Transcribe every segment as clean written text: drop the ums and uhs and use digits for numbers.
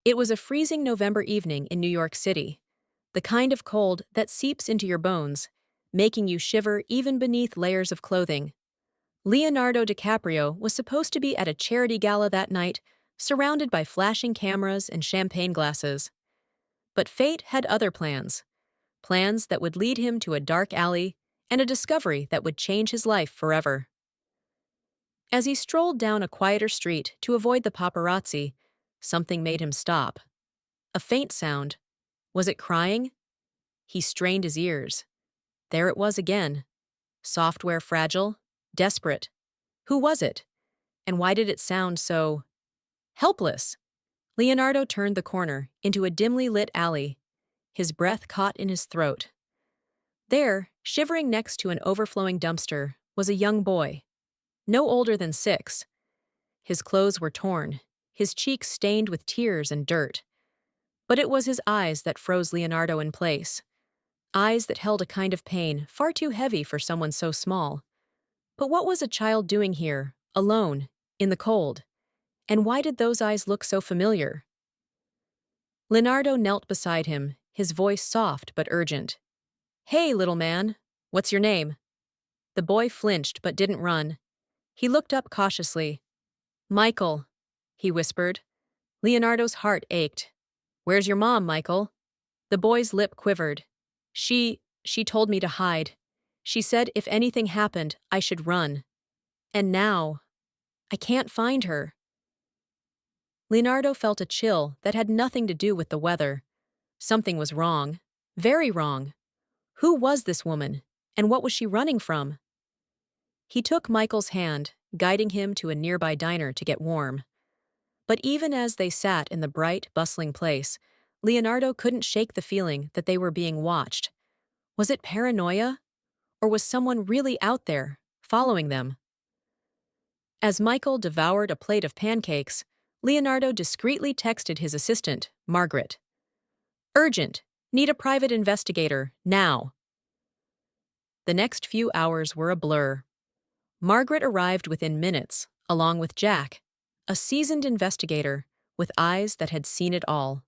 It was a freezing November evening in New York City, the kind of cold that seeps into your bones, making you shiver even beneath layers of clothing. Leonardo DiCaprio was supposed to be at a charity gala that night, surrounded by flashing cameras and champagne glasses. But fate had other plans, plans that would lead him to a dark alley and a discovery that would change his life forever. As he strolled down a quieter street to avoid the paparazzi, something made him stop. A faint sound. Was it crying? He strained his ears. There it was again. Software fragile, desperate. Who was it? And why did it sound so helpless? Leonardo turned the corner into a dimly lit alley, his breath caught in his throat. There, shivering next to an overflowing dumpster, was a young boy, no older than 6. His clothes were torn, his cheeks stained with tears and dirt. But it was his eyes that froze Leonardo in place. Eyes that held a kind of pain far too heavy for someone so small. But what was a child doing here, alone, in the cold? And why did those eyes look so familiar? Leonardo knelt beside him, his voice soft but urgent. "Hey, little man, what's your name?" The boy flinched but didn't run. He looked up cautiously. "Michael," he whispered. Leonardo's heart ached. "Where's your mom, Michael?" The boy's lip quivered. She told me to hide. She said if anything happened, I should run. And now, I can't find her." Leonardo felt a chill that had nothing to do with the weather. Something was wrong. Very wrong. Who was this woman? And what was she running from? He took Michael's hand, guiding him to a nearby diner to get warm. But even as they sat in the bright, bustling place, Leonardo couldn't shake the feeling that they were being watched. Was it paranoia? Or was someone really out there, following them? As Michael devoured a plate of pancakes, Leonardo discreetly texted his assistant, Margaret. "Urgent. Need a private investigator, now." The next few hours were a blur. Margaret arrived within minutes, along with Jack, a seasoned investigator with eyes that had seen it all.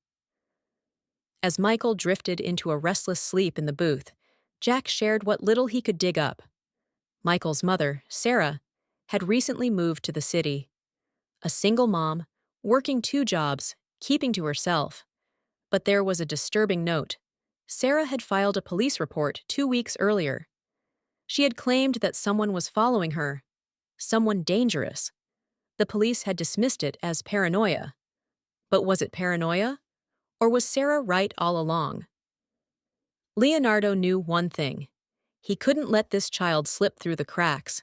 As Michael drifted into a restless sleep in the booth, Jack shared what little he could dig up. Michael's mother, Sarah, had recently moved to the city. A single mom, working 2 jobs, keeping to herself. But there was a disturbing note. Sarah had filed a police report 2 weeks earlier. She had claimed that someone was following her. Someone dangerous. The police had dismissed it as paranoia. But was it paranoia? Or was Sarah right all along? Leonardo knew one thing. He couldn't let this child slip through the cracks.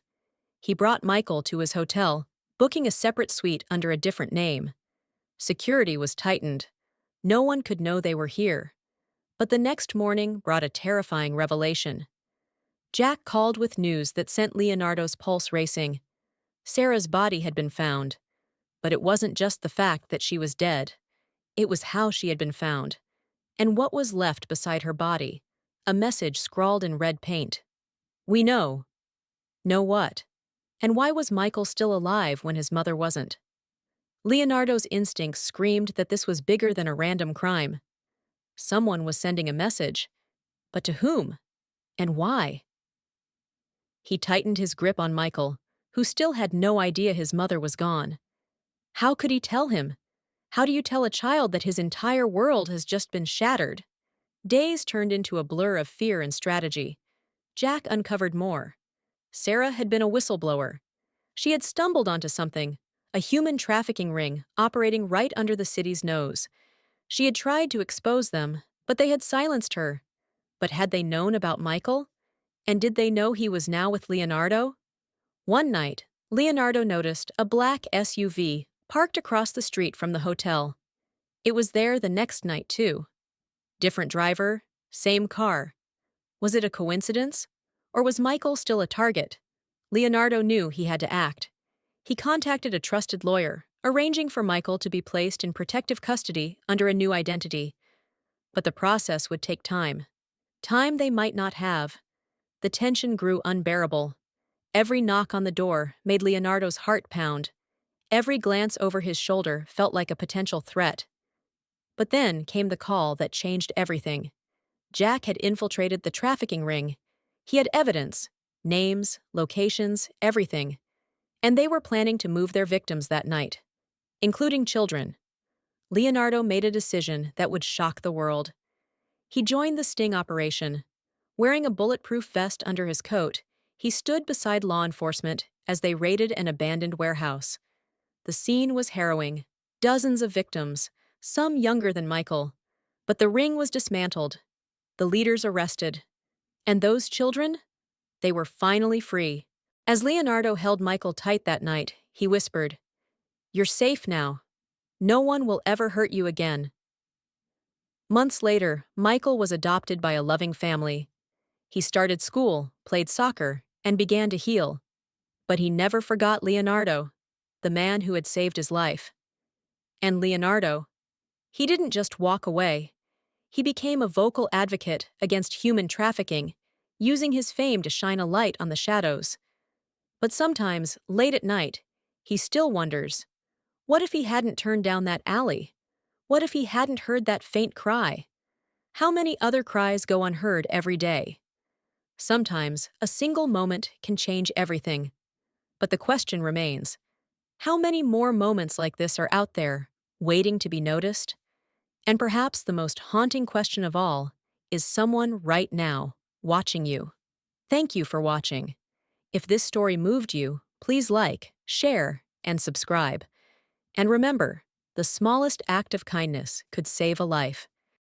He brought Michael to his hotel, booking a separate suite under a different name. Security was tightened. No one could know they were here. But the next morning brought a terrifying revelation. Jack called with news that sent Leonardo's pulse racing. Sarah's body had been found. But it wasn't just the fact that she was dead. It was how she had been found. And what was left beside her body? A message scrawled in red paint. "We know." Know what? And why was Michael still alive when his mother wasn't? Leonardo's instincts screamed that this was bigger than a random crime. Someone was sending a message. But to whom? And why? He tightened his grip on Michael, who still had no idea his mother was gone. How could he tell him? How do you tell a child that his entire world has just been shattered? Days turned into a blur of fear and strategy. Jack uncovered more. Sarah had been a whistleblower. She had stumbled onto something, a human trafficking ring operating right under the city's nose. She had tried to expose them, but they had silenced her. But had they known about Michael? And did they know he was now with Leonardo? One night, Leonardo noticed a black SUV parked across the street from the hotel. It was there the next night, too. Different driver, same car. Was it a coincidence? Or was Michael still a target? Leonardo knew he had to act. He contacted a trusted lawyer, arranging for Michael to be placed in protective custody under a new identity. But the process would take time. Time they might not have. The tension grew unbearable. Every knock on the door made Leonardo's heart pound. Every glance over his shoulder felt like a potential threat. But then came the call that changed everything. Jack had infiltrated the trafficking ring. He had evidence, names, locations, everything. And they were planning to move their victims that night, including children. Leonardo made a decision that would shock the world. He joined the sting operation. Wearing a bulletproof vest under his coat, he stood beside law enforcement as they raided an abandoned warehouse. The scene was harrowing. Dozens of victims, some younger than Michael. But the ring was dismantled. The leaders arrested. And those children? They were finally free. As Leonardo held Michael tight that night, he whispered, "You're safe now. No one will ever hurt you again." Months later, Michael was adopted by a loving family. He started school, played soccer, and began to heal. But he never forgot Leonardo, the man who had saved his life. And Leonardo, he didn't just walk away. He became a vocal advocate against human trafficking, using his fame to shine a light on the shadows. But sometimes, late at night, he still wonders, what if he hadn't turned down that alley? What if he hadn't heard that faint cry? How many other cries go unheard every day? Sometimes, a single moment can change everything. But the question remains, how many more moments like this are out there, waiting to be noticed? And perhaps the most haunting question of all, is someone right now watching you? Thank you for watching. If this story moved you, please like, share, and subscribe. And remember, the smallest act of kindness could save a life.